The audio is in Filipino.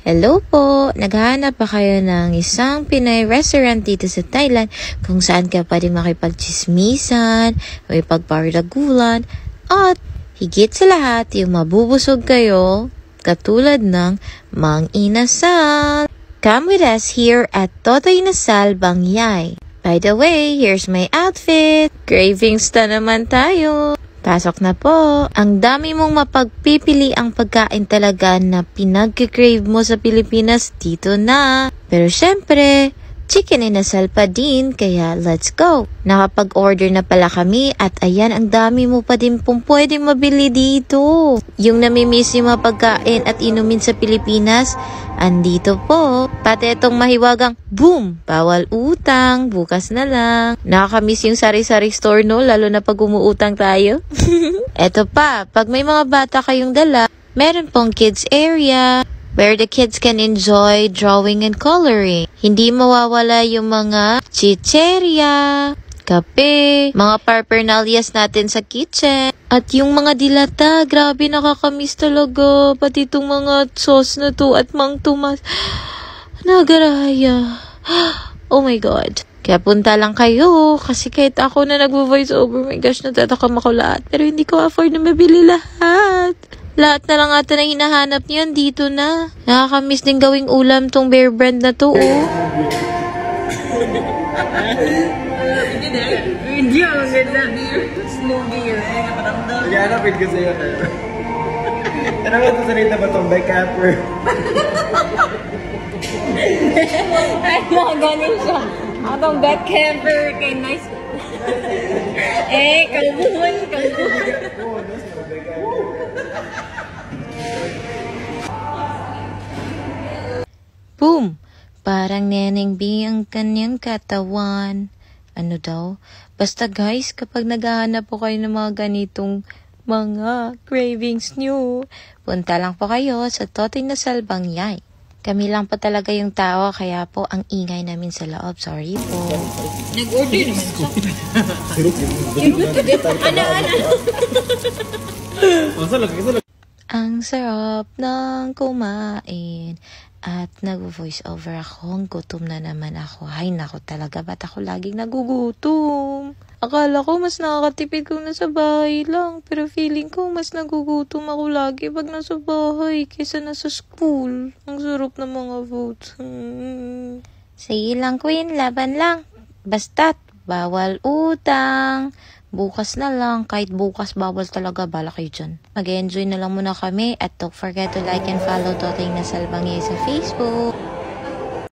Hello po! Naghahanap pa kayo ng isang Pinoy restaurant dito sa Thailand kung saan ka pwede makipagchismisan, may pagpardagulan, at higit sa lahat yung mabubusog kayo katulad ng Mang Inasal. Come with us here at Totoy Inasal, Bangyay. By the way, here's my outfit. Cravings na naman tayo. Pasok na po. Ang dami mong mapagpipili ang pagkain talaga na pinag-crave mo sa Pilipinas dito na. Pero syempre, chicken inasal pa din, kaya let's go. Nakapag-order na pala kami at ayan, ang dami mo pa din pong pwedeng mabili dito. Yung namimiss yung mga pagkain at inumin sa Pilipinas, andito po. Pati itong mahiwagang boom, bawal utang, bukas na lang. Nakakamiss yung sari-sari store, no? Lalo na pag umuutang tayo. Eto pa, pag may mga bata kayong dala, meron pong kids area where the kids can enjoy drawing and coloring. Hindi mawawala yung mga chicheria, kape, mga paraphernalia natin sa kitchen. At yung mga dilata, grabe nakakamiss talaga. Pati itong mga sauce na to at Mang Tomas. Nagaraya. Oh my God. Kaya punta lang kayo. Kasi kahit ako na nagvo-voice over, my gosh, natatakam ako lahat. Pero hindi ko afford na mabili lahat. Lahat na lang ata na hinahanap niyan dito na. Nakakamiss din gawing ulam tong Bear Brand na to, oh. Hindi ako ganda. Snow beer. Naghanapin ko sa'yo. Ano ba ito sa rita ba itong backupper? Ay, ganin siya. Atong backcamper kay nice. Kalbuhan. Boom! Parang Neneng B ang kanyang katawan. Ano daw? Basta guys, kapag naghahanap po kayo ng mga ganitong mga cravings nyo, punta lang po kayo sa Totoy Inasal, Bangyay. Kami lang po talaga yung tao, kaya po ang ingay namin sa loob. Sorry po. Nag-order naman siya. Ang sarap ng kumain. At nag-voice over ako, gutom na naman ako. Ay nako talaga, ba't ako laging nagugutom? Akala ko mas nakakatipid kung nasa bahay lang. Pero feeling ko mas nagugutom ako lagi pag nasa bahay kaysa nasa school. Ang sarap ng mga foods. Sige lang queen, laban lang. Basta't bawal utang. Bukas na lang, kahit bukas bawal talaga, bala kayo dyan. Mag-enjoy na lang muna kami at don't forget to like and follow Totoy Inasal Bangyay sa Facebook.